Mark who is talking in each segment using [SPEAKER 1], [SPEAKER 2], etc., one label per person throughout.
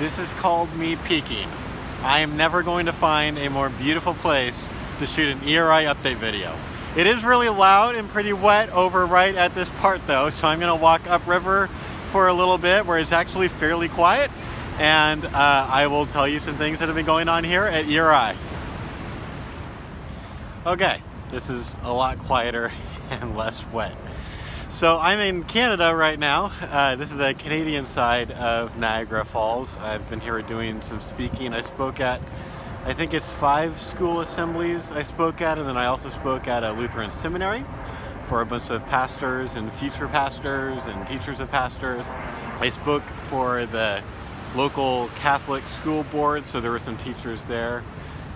[SPEAKER 1] This is called me peeking. I am never going to find a more beautiful place to shoot an ERI update video. It is really loud and pretty wet over right at this part though, so I'm going to walk upriver for a little bit where it's actually fairly quiet, and I will tell you some things that have been going on here at ERI. Okay, this is a lot quieter and less wet. So I'm in Canada right now. This is the Canadian side of Niagara Falls. I've been here doing some speaking. I spoke at, I think it's 5 school assemblies I spoke at, and then I also spoke at a Lutheran seminary for a bunch of pastors and future pastors and teachers of pastors. I spoke for the local Catholic school board, so there were some teachers there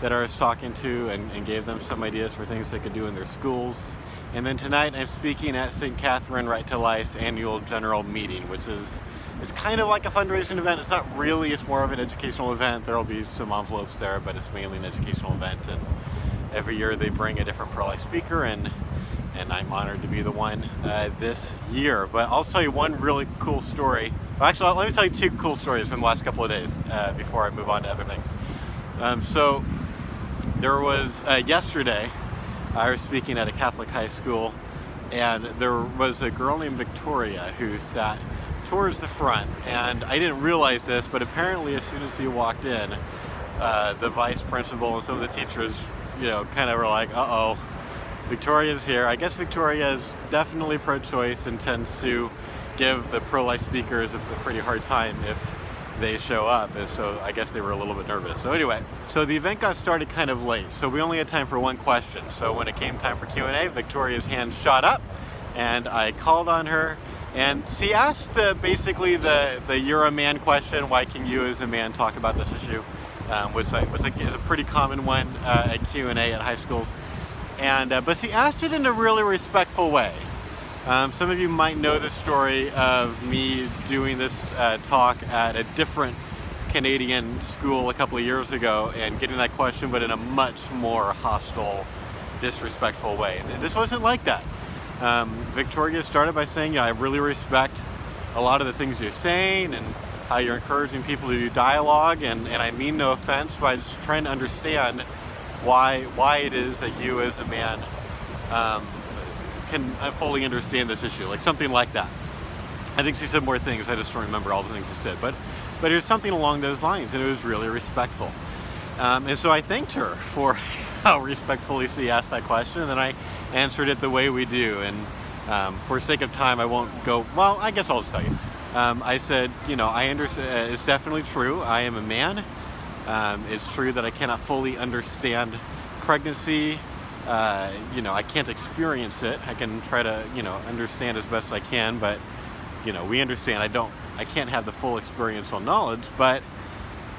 [SPEAKER 1] that I was talking to and gave them some ideas for things they could do in their schools. And then tonight I'm speaking at St. Catherine Right to Life's annual general meeting, which is kind of like a fundraising event. It's not really, it's more of an educational event. There'll be some envelopes there, but it's mainly an educational event. And every year they bring a different pro-life speaker, and I'm honored to be the one this year. But I'll tell you one really cool story. Well, actually, let me tell you 2 cool stories from the last couple of days before I move on to other things. So there was yesterday, I was speaking at a Catholic high school, and there was a girl named Victoria who sat towards the front, and I didn't realize this, but apparently as soon as she walked in, the vice principal and some of the teachers, kind of were like, uh-oh, Victoria's here. I guess Victoria is definitely pro-choice and tends to give the pro-life speakers a pretty hard time if they show up, and so I guess they were a little bit nervous. So anyway, so the event got started kind of late, so we only had time for 1 question. So when it came time for Q&A, Victoria's hand shot up, and I called on her, and she asked basically the "you're a man" question. Why can you as a man talk about this issue? Which is a pretty common one at Q&A at high schools, and but she asked it in a really respectful way. Some of you might know the story of me doing this talk at a different Canadian school a couple of years ago and getting that question, but in a much more hostile, disrespectful way. And this wasn't like that. Victoria started by saying, I really respect a lot of the things you're saying and how you're encouraging people to do dialogue, and I mean no offense, but I just trying to understand why it is that you as a man can fully understand this issue, like something like that. I think she said more things, I just don't remember all the things she said, but it was something along those lines, and it was really respectful. And so I thanked her for how respectfully she asked that question, and then I answered it the way we do. And for sake of time, I won't go, well, I guess I'll just tell you. I said, I understand, it's definitely true, I am a man. It's true that I cannot fully understand pregnancy. I can't experience it. I can try to, understand as best I can, but, we understand I can't have the full experiential knowledge, but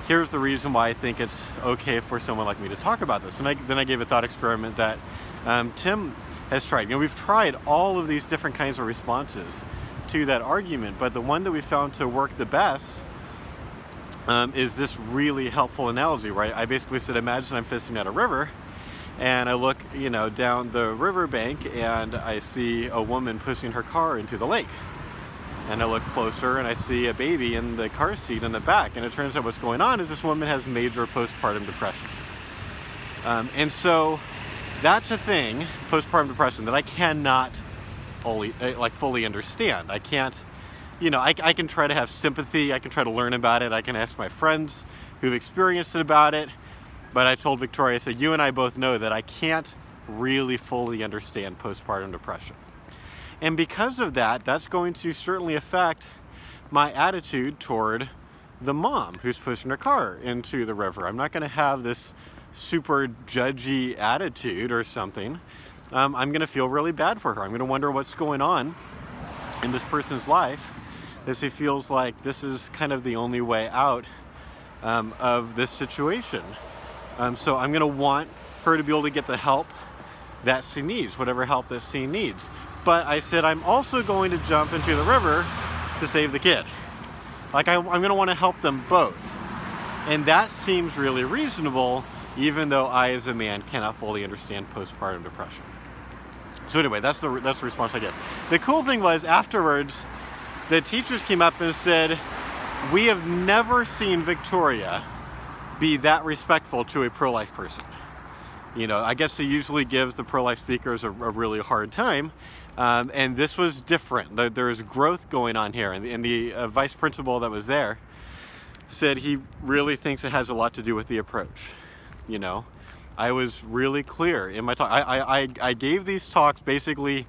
[SPEAKER 1] here's the reason why I think it's okay for someone like me to talk about this. And then I gave a thought experiment that Tim has tried. We've tried all of these different kinds of responses to that argument, but the one that we found to work the best is this really helpful analogy, right? I basically said, imagine I'm fishing at a river, and I look, down the riverbank, and I see a woman pushing her car into the lake. And I look closer, and I see a baby in the car seat in the back. And it turns out what's going on is this woman has major postpartum depression. And so that's a thing, postpartum depression, that I cannot fully understand. I can't, I can try to have sympathy. I can try to learn about it. I can ask my friends who've experienced it about it. But I told Victoria, I said, you and I both know that I can't really fully understand postpartum depression. And because of that, that's going to certainly affect my attitude toward the mom who's pushing her car into the river. I'm not going to have this super judgy attitude or something. I'm going to feel really bad for her. I'm going to wonder what's going on in this person's life that she feels like this is kind of the only way out of this situation. So I'm going to want her to be able to get the help that she needs, whatever help that she needs. But I said I'm also going to jump into the river to save the kid. I'm going to want to help them both. And that seems really reasonable, even though I as a man cannot fully understand postpartum depression. So anyway, that's the response I gave. The cool thing was afterwards, the teachers came up and said, we have never seen Victoria be that respectful to a pro-life person. You know, I guess she usually gives the pro-life speakers a really hard time, and this was different. There's growth going on here, and the vice principal that was there said he really thinks it has a lot to do with the approach. You know, I was really clear in my talk. I gave these talks basically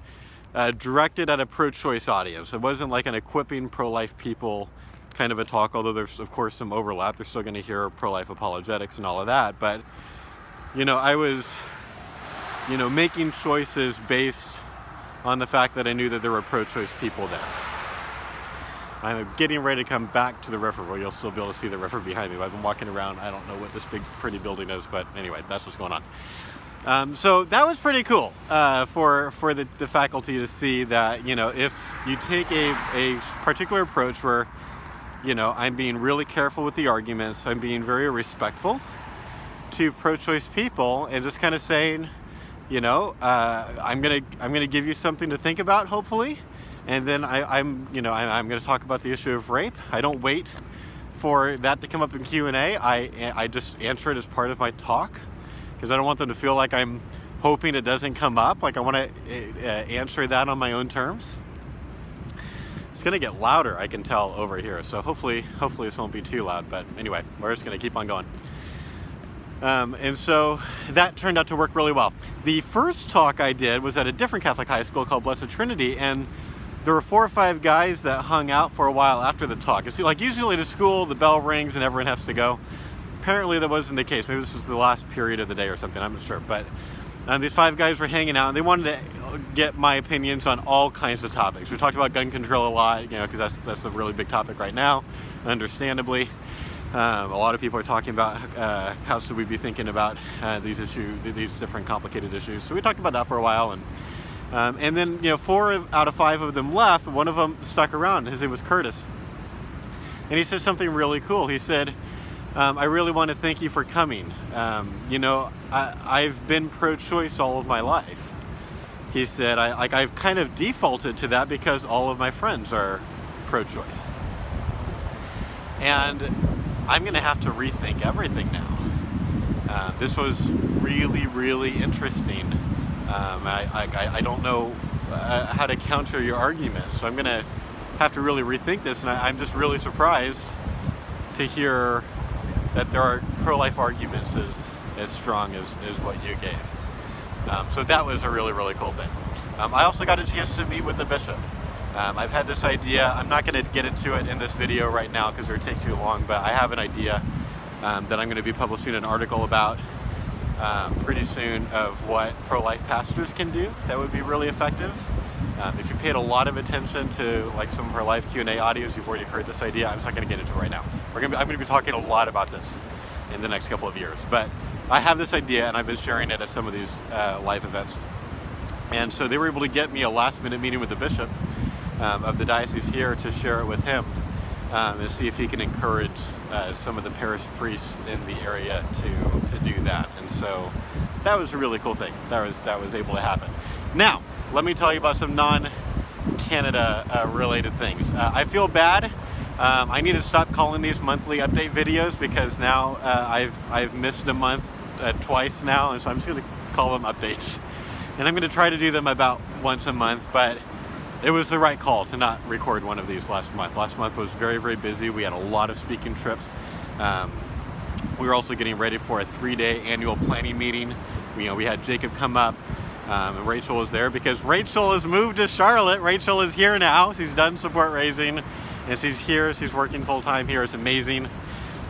[SPEAKER 1] directed at a pro-choice audience. It wasn't like an equipping pro-life people kind of a talk, although there's of course some overlap. They're still going to hear pro-life apologetics and all of that, but you know, I was, you know, making choices based on the fact that I knew that there were pro-choice people there. I'm getting ready to come back to the river where you'll still be able to see the river behind me. I've been walking around. I don't know what this big pretty building is, but anyway, that's what's going on. So that was pretty cool for the faculty to see that, you know, if you take a particular approach where, you know, I'm being really careful with the arguments, I'm being very respectful to pro-choice people, and just kind of saying, you know, I'm gonna give you something to think about, hopefully. And then I'm going to talk about the issue of rape. I don't wait for that to come up in Q&A. I just answer it as part of my talk, because I don't want them to feel like I'm hoping it doesn't come up. Like, I want to answer that on my own terms. It's going to get louder, I can tell, over here. So hopefully this won't be too loud. But anyway, we're just going to keep on going. And so that turned out to work really well. The first talk I did was at a different Catholic high school called Blessed Trinity, and there were 4 or 5 guys that hung out for a while after the talk. It's like usually at school, the bell rings and everyone has to go. Apparently that wasn't the case. Maybe this was the last period of the day or something, I'm not sure. But these 5 guys were hanging out, and they wanted to get my opinions on all kinds of topics. We talked about gun control a lot, you know, because that's a really big topic right now, understandably. A lot of people are talking about how should we be thinking about these different complicated issues. So we talked about that for a while, and then, you know, 4 out of 5 of them left. One of them stuck around. His name was Curtis, and he said something really cool. He said, "I really want to thank you for coming. You know, I've been pro-choice all of my life." He said, "I've kind of defaulted to that because all of my friends are pro-choice, and I'm going to have to rethink everything now." This was really, really interesting. I don't know how to counter your arguments, so I'm going to have to really rethink this, and I'm just really surprised to hear that there are pro-life arguments as strong as what you gave. So that was a really, really cool thing. I also got a chance to meet with the bishop. I've had this idea. I'm not going to get into it in this video right now because it would take too long, but I have an idea that I'm going to be publishing an article about pretty soon of what pro-life pastors can do that would be really effective. If you paid a lot of attention to like some of our live Q&A audios, you've already heard this idea. I'm just not going to get into it right now. I'm going to be talking a lot about this in the next couple of years, but I have this idea and I've been sharing it at some of these live events. And so they were able to get me a last-minute meeting with the bishop of the diocese here to share it with him and see if he can encourage some of the parish priests in the area to do that. And so that was a really cool thing. That was able to happen. Now, let me tell you about some non-Canada related things. I feel bad. I need to stop calling these monthly update videos because now I've missed a month twice now, and so I'm just going to call them updates. And I'm going to try to do them about once a month, but it was the right call to not record one of these last month. Last month was very, very busy. We had a lot of speaking trips. We were also getting ready for a 3-day annual planning meeting. We had Jacob come up, and Rachel was there because Rachel has moved to Charlotte. Rachel is here now. She's done support raising, and she's here. She's working full time here. It's amazing.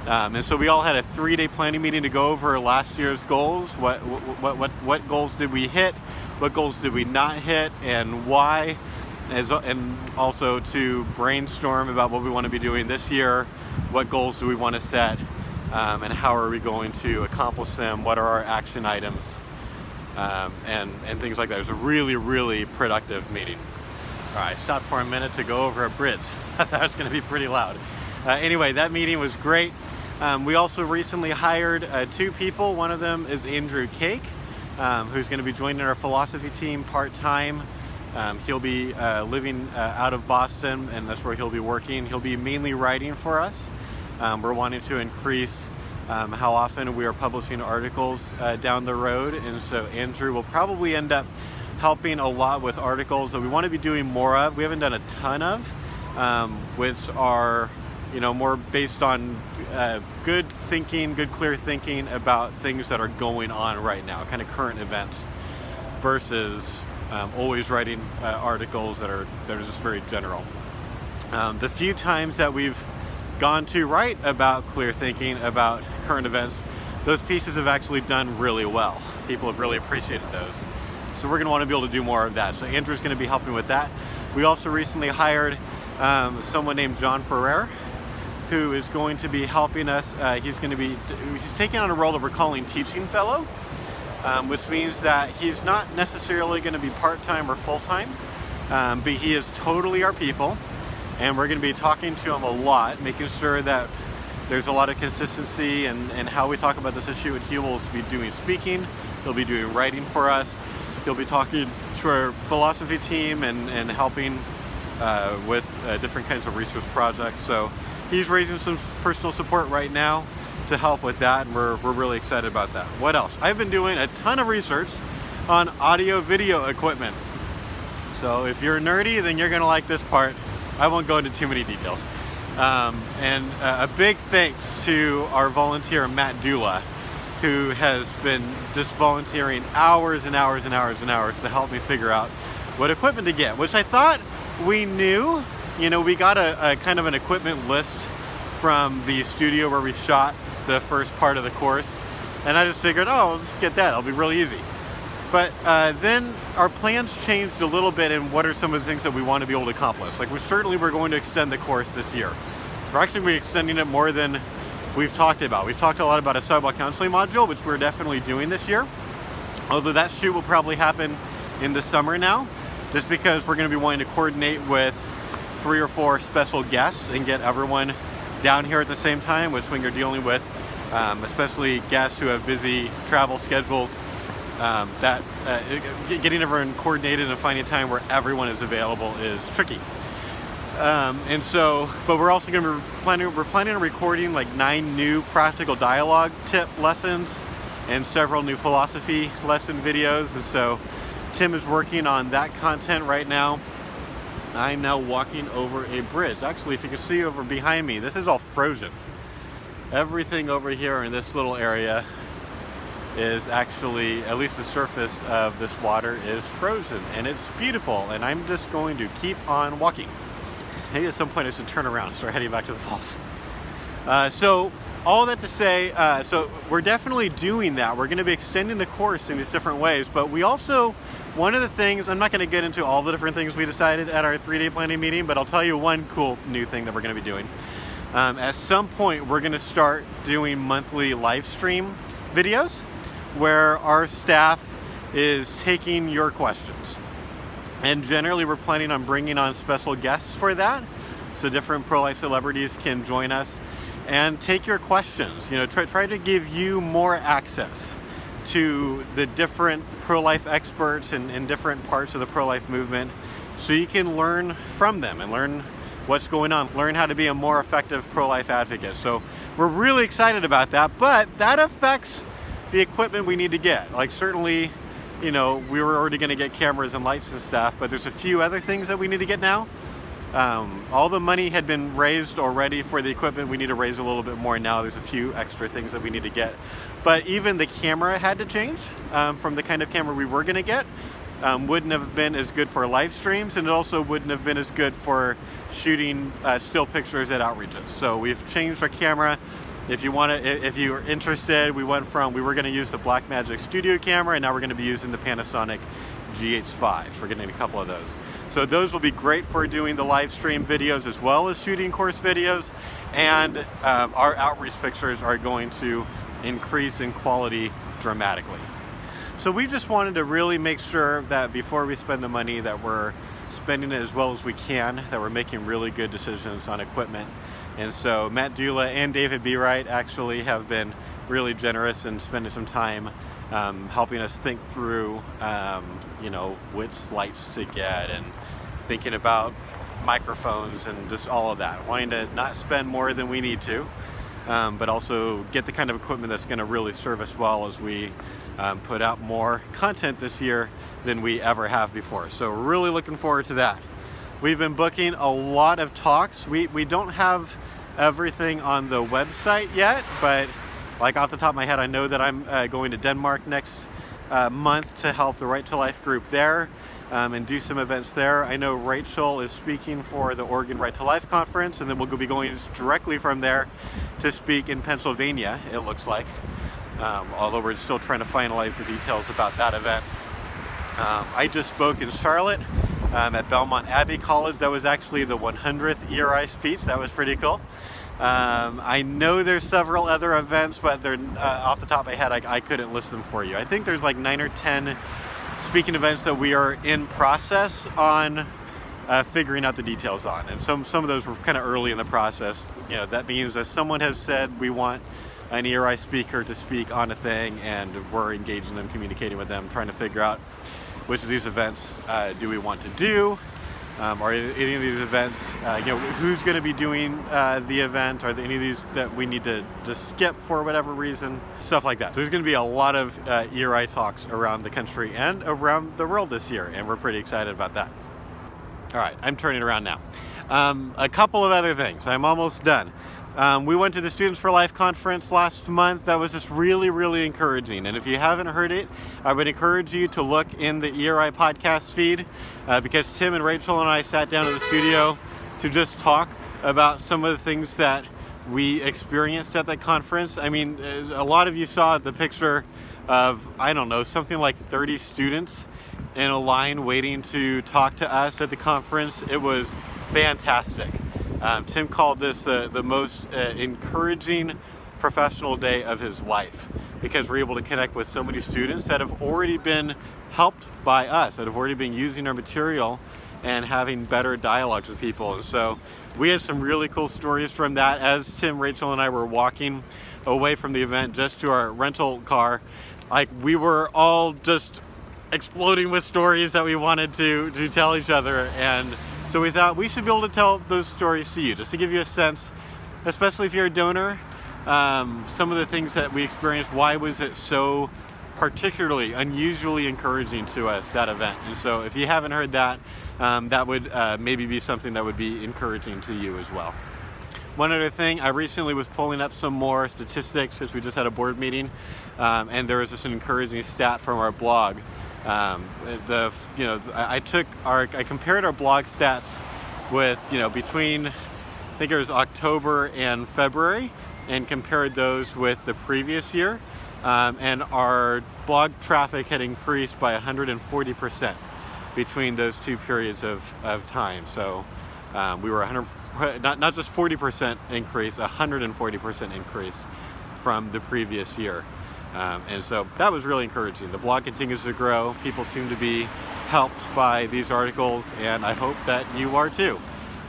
[SPEAKER 1] And so we all had a 3-day planning meeting to go over last year's goals. What goals did we hit? What goals did we not hit, and why? And also to brainstorm about what we want to be doing this year. What goals do we want to set, and how are we going to accomplish them? What are our action items, and things like that. It was a really, really productive meeting. All right, stopped for a minute to go over a bridge. I thought it was going to be pretty loud. Anyway, that meeting was great. We also recently hired 2 people. One of them is Andrew Kaake, who's going to be joining our philosophy team part-time. He'll be living out of Boston, and that's where he'll be working. He'll be mainly writing for us. We're wanting to increase how often we are publishing articles down the road, and so Andrew will probably end up helping a lot with articles that we want to be doing more of. We haven't done a ton of, which are, you know, more based on good thinking, good clear thinking about things that are going on right now, kind of current events, versus always writing articles that are just very general. The few times that we've gone to write about clear thinking, about current events, those pieces have actually done really well. People have really appreciated those. So we're going to want to be able to do more of that. So Andrew's going to be helping with that. We also recently hired someone named John Ferrer, who is going to be helping us. He's taking on a role that we're calling teaching fellow, which means that he's not necessarily going to be part-time or full-time, but he is totally our people, and we're going to be talking to him a lot, making sure that there's a lot of consistency in how we talk about this issue. And he will be doing speaking, he'll be doing writing for us, he'll be talking to our philosophy team and helping with different kinds of research projects. So he's raising some personal support right now to help with that, and we're really excited about that. What else? I've been doing a ton of research on audio-video equipment. So if you're nerdy, then you're gonna like this part. I won't go into too many details. And a big thanks to our volunteer, Matt Dula, who has been just volunteering hours and hours and hours and hours to help me figure out what equipment to get, which I thought we knew. You know, we got a kind of an equipment list from the studio where we shot the first part of the course, and I just figured, oh, I'll just get that, it'll be really easy. But then our plans changed a little bit in what are some of the things that we want to be able to accomplish. Like, we're going to extend the course this year. We're actually going to be extending it more than we've talked about. We've talked a lot about a sidewalk counseling module, which we're definitely doing this year. Although that shoot will probably happen in the summer now, just because we're going to be wanting to coordinate with 3 or 4 special guests and get everyone down here at the same time, which when you're dealing with especially guests who have busy travel schedules, getting everyone coordinated and finding a time where everyone is available is tricky. And so, but we're also going to be planning on recording like 9 new practical dialogue tip lessons and several new philosophy lesson videos. And so Tim is working on that content right now. I'm now walking over a bridge. Actually, if you can see over behind me, this is all frozen. Everything over here in this little area is actually, at least the surface of this water is frozen, and it's beautiful, and I'm just going to keep on walking. Maybe at some point I should turn around and start heading back to the falls. So all that to say, so we're definitely doing that. We're going to be extending the course in these different ways, but we also, one of the things, I'm not going to get into all the different things we decided at our 3-day planning meeting, but I'll tell you one cool new thing that we're going to be doing. At some point, we're going to start doing monthly Lifestream videos where our staff is taking your questions. And generally, we're planning on bringing on special guests for that, so different pro-life celebrities can join us and take your questions. You know, try to give you more access to the different pro-life experts in different parts of the pro-life movement, so you can learn from them and learn what's going on, learn how to be a more effective pro-life advocate. So we're really excited about that, but that affects the equipment we need to get. Like, certainly, you know, we were already going to get cameras and lights and stuff, but there's a few other things that we need to get now. All the money had been raised already for the equipment. We need to raise a little bit more now. There's a few extra things that we need to get. But even the camera had to change from the kind of camera we were going to get. Wouldn't have been as good for live streams, and it also wouldn't have been as good for shooting still pictures at outreaches. So we've changed our camera. If you're interested, we were going to use the Blackmagic Studio camera, and now we're going to be using the Panasonic GH5s. We're getting a couple of those. So those will be great for doing the live stream videos as well as shooting course videos, and our outreach pictures are going to increase in quality dramatically. So we just wanted to really make sure that before we spend the money that we're spending it as well as we can, that we're making really good decisions on equipment. And so Matt Dula and David B. Wright actually have been really generous in spending some time helping us think through, you know, which lights to get and thinking about microphones and just all of that. Wanting to not spend more than we need to, but also get the kind of equipment that's going to really serve us well as we put out more content this year than we ever have before. So really looking forward to that. We've been booking a lot of talks. We don't have everything on the website yet, but like off the top of my head, I know that I'm going to Denmark next month to help the Right to Life group there and do some events there. I know Rachel is speaking for the Oregon Right to Life conference, and then we'll be going directly from there to speak in Pennsylvania, it looks like. Although we're still trying to finalize the details about that event. I just spoke in Charlotte at Belmont Abbey College. That was actually the 100th ERI speech. That was pretty cool. I know there's several other events, but they're off the top of my head, I couldn't list them for you. I think there's like 9 or 10 speaking events that we are in process on figuring out the details on, and some of those were kind of early in the process. You know, that means that someone has said we want an ERI speaker to speak on a thing, and we're engaging them, communicating with them, trying to figure out which of these events do we want to do. Are any of these events, you know, who's going to be doing the event? Are there any of these that we need to skip for whatever reason? Stuff like that. So there's going to be a lot of ERI talks around the country and around the world this year, and we're pretty excited about that. All right, I'm turning around now. A couple of other things. I'm almost done. We went to the Students for Life conference last month. That was just really, really encouraging. And if you haven't heard it, I would encourage you to look in the ERI podcast feed because Tim and Rachel and I sat down in the studio to just talk about some of the things that we experienced at that conference. I mean, a lot of you saw the picture of, I don't know, something like 30 students in a line waiting to talk to us at the conference. It was fantastic. Tim called this the most encouraging professional day of his life because we're able to connect with so many students that have already been helped by us, that have already been using our material and having better dialogues with people. And so we had some really cool stories from that. As Tim, Rachel, and I were walking away from the event just to our rental car, like we were all just exploding with stories that we wanted to tell each other. And so we thought we should be able to tell those stories to you, just to give you a sense, especially if you're a donor, some of the things that we experienced. Why was it so particularly, unusually encouraging to us, that event? And so if you haven't heard that, that would maybe be something that would be encouraging to you as well. One other thing, I recently was pulling up some more statistics since we just had a board meeting, and there was just an encouraging stat from our blog. I compared our blog stats with, between, I think it was October and February, and compared those with the previous year, and our blog traffic had increased by 140% between those two periods of time. So we were not just 40% increase, 140% increase from the previous year. And so that was really encouraging. The blog continues to grow. People seem to be helped by these articles, and I hope that you are too.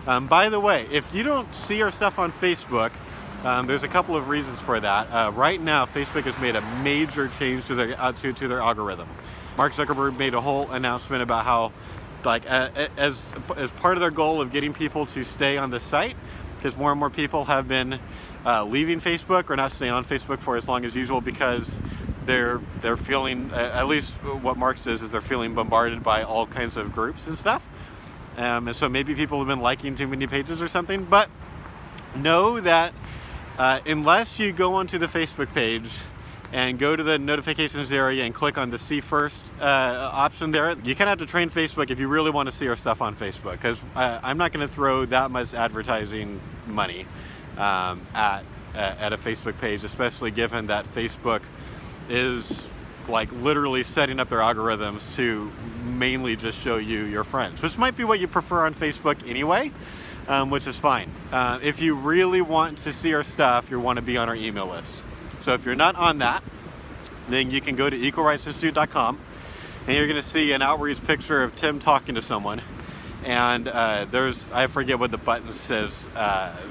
[SPEAKER 1] By the way, if you don't see our stuff on Facebook, there's a couple of reasons for that. Right now, Facebook has made a major change to their algorithm. Mark Zuckerberg made a whole announcement about how, as part of their goal of getting people to stay on the site, because more and more people have been leaving Facebook or not staying on Facebook for as long as usual because they're feeling, at least what Mark says is they're feeling bombarded by all kinds of groups and stuff. And so maybe people have been liking too many pages or something, but know that unless you go onto the Facebook page and go to the notifications area and click on the see first option there, you kind of have to train Facebook if you really want to see our stuff on Facebook, because I'm not going to throw that much advertising money at a Facebook page, especially given that Facebook is literally setting up their algorithms to mainly just show you your friends, which might be what you prefer on Facebook anyway, which is fine. If you really want to see our stuff, you want to be on our email list. So if you're not on that, then you can go to equalrightsinstitute.com and you're going to see an outreach picture of Tim talking to someone. And I forget what the button says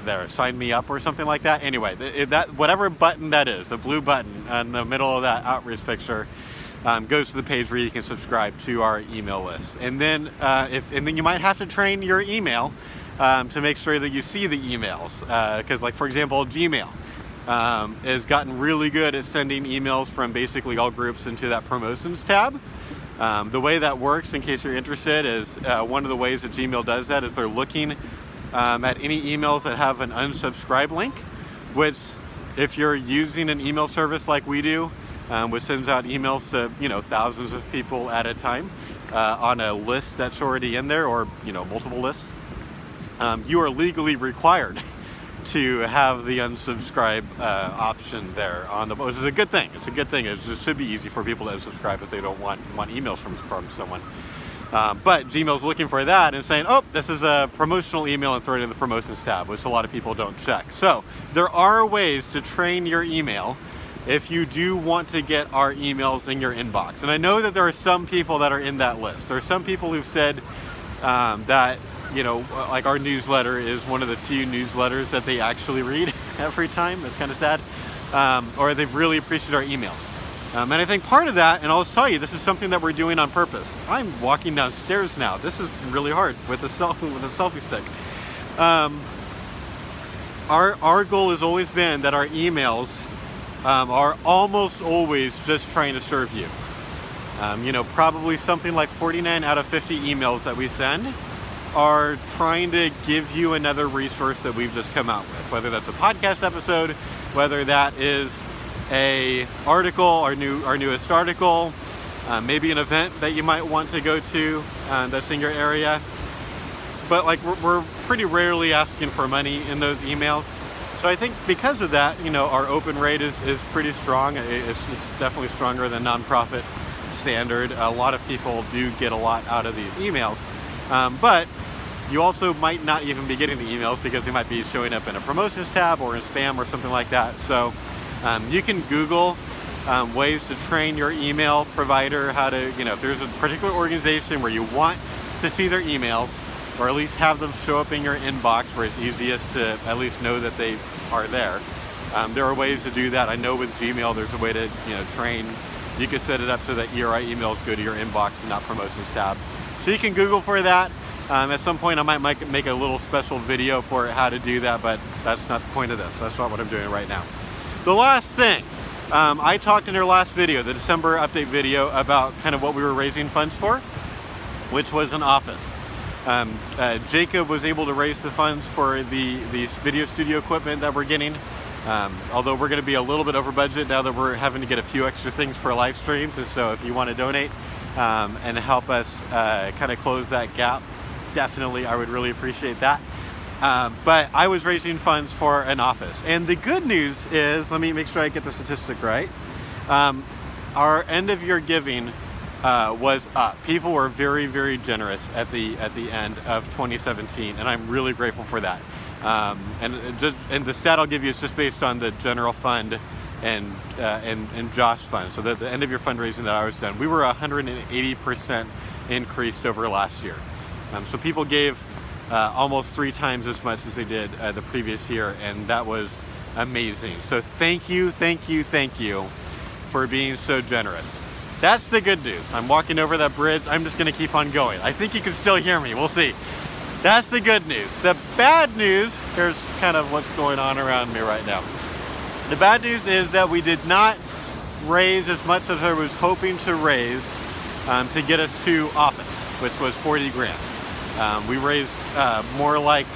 [SPEAKER 1] there, sign me up or something like that. Anyway, whatever button that is, the blue button in the middle of that outreach picture, goes to the page where you can subscribe to our email list. And then you might have to train your email to make sure that you see the emails. Because like, for example, Gmail has gotten really good at sending emails from basically all groups into that promotions tab. The way that works, in case you're interested, is one of the ways that Gmail does that is they're looking at any emails that have an unsubscribe link, which if you're using an email service like we do, which sends out emails to thousands of people at a time on a list that's already in there, or multiple lists, you are legally required to have the unsubscribe option there on the, which is a good thing. It's a good thing. It should be easy for people to unsubscribe if they don't want emails from someone. But Gmail's looking for that and saying, oh, this is a promotional email, and throw it in the promotions tab, which a lot of people don't check. So there are ways to train your email if you do want to get our emails in your inbox. And I know that there are some people that are in that list. There are some people who've said that like our newsletter is one of the few newsletters that they actually read every time. That's kind of sad. Or they've really appreciated our emails. And I think part of that, and I'll just tell you, this is something that we're doing on purpose. I'm walking downstairs now. This is really hard with a selfie stick. Our goal has always been that our emails are almost always just trying to serve you. Probably something like 49 out of 50 emails that we send are trying to give you another resource that we've just come out with, whether that's a podcast episode, whether that is a article, our newest article, maybe an event that you might want to go to that's in your area. But like we're pretty rarely asking for money in those emails. So I think because of that, our open rate is pretty strong. It's definitely stronger than nonprofit standard. A lot of people do get a lot out of these emails, but you also might not even be getting the emails because they might be showing up in a promotions tab or in spam or something like that. So you can Google ways to train your email provider how to, if there's a particular organization where you want to see their emails, or at least have them show up in your inbox where it's easiest to at least know that they are there. There are ways to do that. I know with Gmail there's a way to train. You can set it up so that ERI emails go to your inbox and not promotions tab. So you can Google for that. At some point I might make a little special video for how to do that, but that's not the point of this. That's not what I'm doing right now. The last thing, I talked in our last video, the December update video, about kind of what we were raising funds for, which was an office. Jacob was able to raise the funds for these video studio equipment that we're getting. Although we're going to be a little bit over budget now that we're having to get a few extra things for live streams. And so if you want to donate and help us kind of close that gap, definitely I would really appreciate that. But I was raising funds for an office. And the good news is, let me make sure I get the statistic right. Our end of year giving was up. People were very, very generous at the end of 2017, and I'm really grateful for that. And the stat I'll give you is just based on the general fund and Josh fund. So the end of year fundraising that I was done, we were 180% increased over last year. So people gave almost 3 times as much as they did the previous year, and that was amazing. So thank you for being so generous. That's the good news. I'm walking over that bridge. I'm just going to keep on going. I think you can still hear me. We'll see. That's the good news. The bad news, here's kind of what's going on around me right now. The bad news is that we did not raise as much as I was hoping to raise to get us to office, which was 40 grand. We raised more like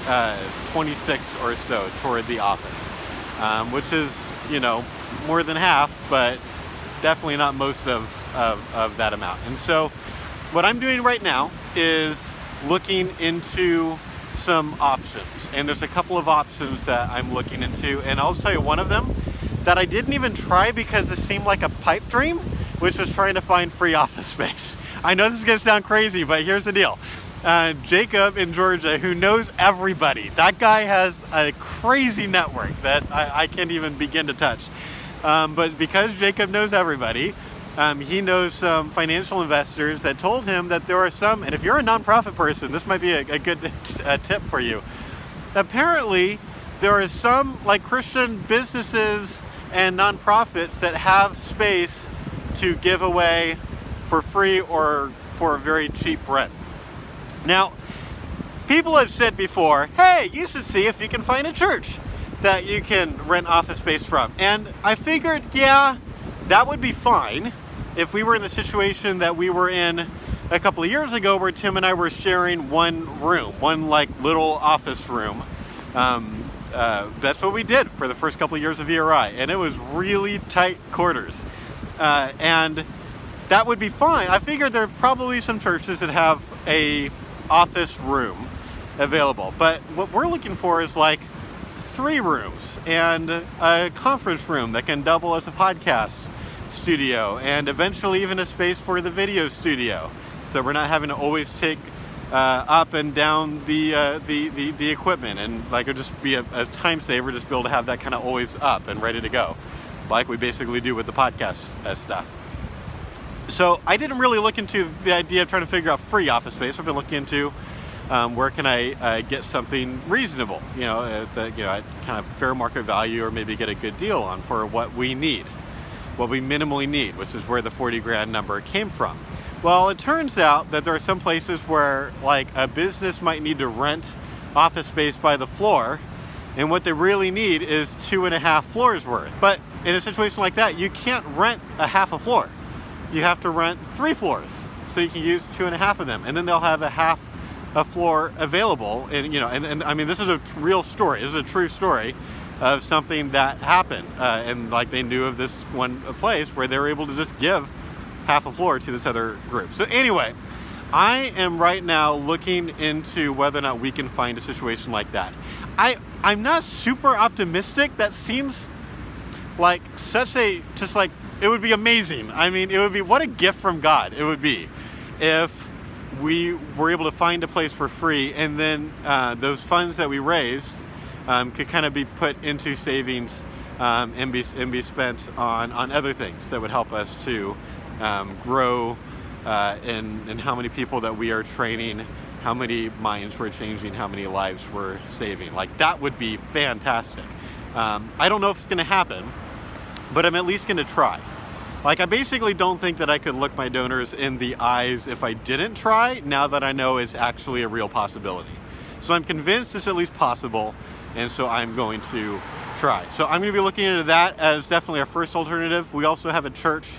[SPEAKER 1] 26 or so toward the office, which is, more than half, but definitely not most of that amount. And so what I'm doing right now is looking into some options, and there's a couple of options that I'm looking into, and I'll tell you one of them that I didn't even try because it seemed like a pipe dream, which was trying to find free office space. I know this is gonna sound crazy, but here's the deal. Jacob in Georgia, who knows everybody, that guy has a crazy network that I can't even begin to touch. But because Jacob knows everybody, he knows some financial investors that told him that there are some, and if you're a nonprofit person, this might be a good tip for you. Apparently, there are some like Christian businesses and nonprofits that have space to give away for free or for a very cheap rent. Now, people have said before, hey, you should see if you can find a church that you can rent office space from. And I figured, yeah, that would be fine if we were in the situation that we were in a couple of years ago where Tim and I were sharing one room, one like little office room. That's what we did for the first couple of years of ERI, and it was really tight quarters. And that would be fine. I figured there are probably some churches that have a office room available, but what we're looking for is like 3 rooms and a conference room that can double as a podcast studio, and eventually even a space for the video studio, so we're not having to always take up and down the equipment, and like it'll just be a time saver, just be able to have that kind of always up and ready to go, like we basically do with the podcast stuff. So I didn't really look into the idea of trying to figure out free office space. I've been looking into where can I get something reasonable, at kind of fair market value, or maybe get a good deal on for what we need, what we minimally need, which is where the 40 grand number came from. Well, it turns out that there are some places where like a business might need to rent office space by the floor, and what they really need is 2.5 floors worth. But in a situation like that, you can't rent a half a floor. You have to rent 3 floors, so you can use 2.5 of them, and then they'll have a half a floor available. And and I mean, this is a real story. This is a true story of something that happened, and like they knew of this one place where they were able to just give half a floor to this other group. So anyway, I am right now looking into whether or not we can find a situation like that. I'm not super optimistic. That seems like it would be amazing. I mean, it would be, what a gift from God it would be if we were able to find a place for free, and then those funds that we raised could kind of be put into savings and be spent on other things that would help us to grow in how many people that we are training, how many minds we're changing, how many lives we're saving. Like, that would be fantastic. I don't know if it's going to happen, but I'm at least going to try. Like, I basically don't think that I could look my donors in the eyes if I didn't try, now that I know it's actually a real possibility. So I'm convinced it's at least possible, and so I'm going to try. So I'm going to be looking into that as definitely our first alternative. We also have a church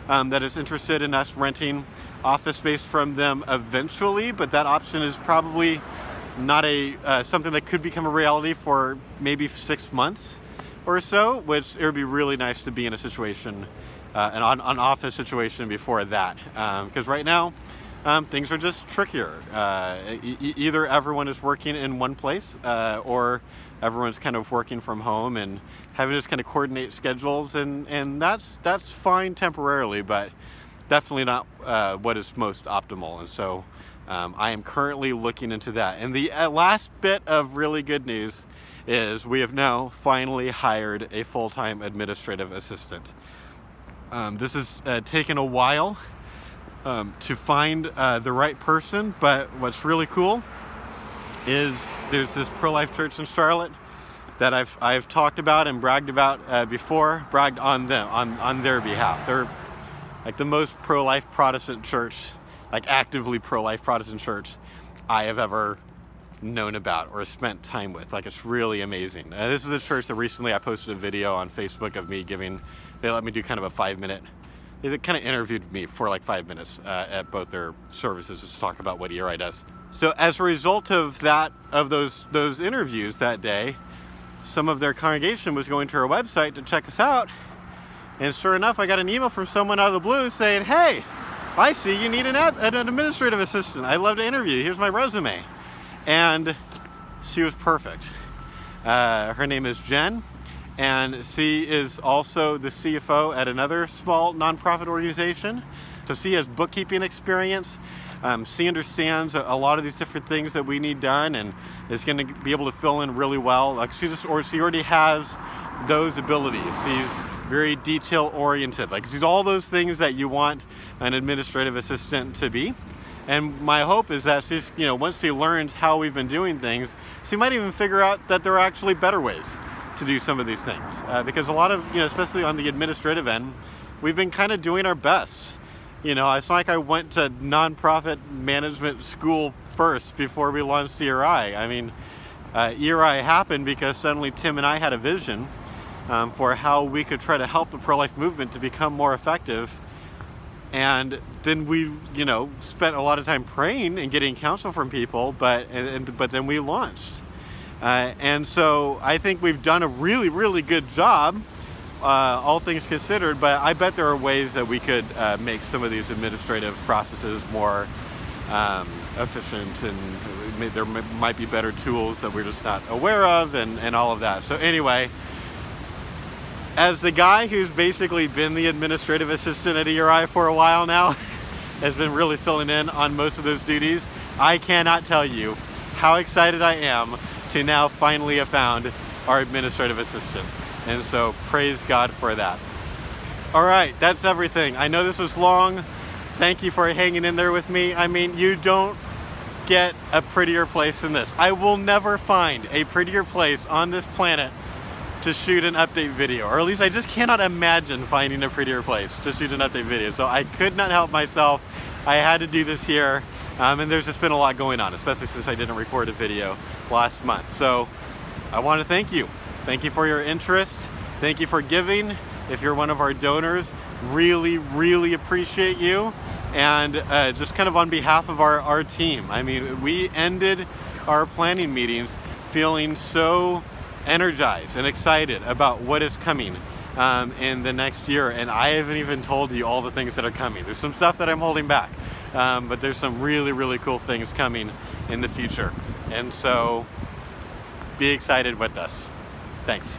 [SPEAKER 1] that is interested in us renting office space from them eventually, but that option is probably not something that could become a reality for maybe 6 months or so, which it would be really nice to be in a situation, an office situation before that, because right now things are just trickier. Either everyone is working in one place, or everyone's kind of working from home and having to just kind of coordinate schedules, and that's fine temporarily, but definitely not what is most optimal. And so I am currently looking into that. And the last bit of really good news is we have now finally hired a full-time administrative assistant. This has taken a while to find the right person, but what's really cool is there's this ProLife Church in Charlotte that I've talked about and bragged about before, bragged on them, on their behalf. They're like the most pro-life Protestant church, like actively pro-life Protestant church I have ever known about or spent time with. Like, it's really amazing. This is a church that recently I posted a video on Facebook of me they let me do kind of a 5-minute, they kind of interviewed me for like 5 minutes at both their services to talk about what ERI does. So as a result of those interviews that day, some of their congregation was going to our website to check us out, and sure enough, I got an email from someone out of the blue saying, hey, I see you need an administrative assistant. I'd love to interview you. Here's my resume. And she was perfect. Her name is Jen, and she is also the CFO at another small nonprofit organization. So she has bookkeeping experience. She understands a lot of these different things that we need done, and is going to be able to fill in really well. Like, she already has those abilities. She's very detail oriented. Like, he's all those things that you want an administrative assistant to be. And my hope is that she's, once she learns how we've been doing things, she might even figure out that there are actually better ways to do some of these things. Because a lot of, especially on the administrative end, we've been kind of doing our best. It's not like I went to nonprofit management school first before we launched ERI. I mean, ERI happened because suddenly Tim and I had a vision for how we could try to help the pro-life movement to become more effective. And then we, spent a lot of time praying and getting counsel from people, but then we launched. And so I think we've done a really, really good job, all things considered, but I bet there are ways that we could make some of these administrative processes more efficient, and there might be better tools that we're just not aware of, and all of that. So anyway, as the guy who's basically been the administrative assistant at ERI for a while now, has been really filling in on most of those duties, I cannot tell you how excited I am to now finally have found our administrative assistant. And so praise God for that. All right, that's everything. I know this was long. Thank you for hanging in there with me. I mean, you don't get a prettier place than this. I will never find a prettier place on this planet to shoot an update video, or at least I just cannot imagine finding a prettier place to shoot an update video. So I could not help myself. I had to do this here, and there's just been a lot going on, especially since I didn't record a video last month. So I want to thank you. Thank you for your interest. Thank you for giving. If you're one of our donors, really, really appreciate you. And just kind of on behalf of our team, I mean, we ended our planning meetings feeling so energized and excited about what is coming in the next year, and I haven't even told you all the things that are coming. There's some stuff that I'm holding back, but there's some really, really cool things coming in the future, and so be excited with us. Thanks.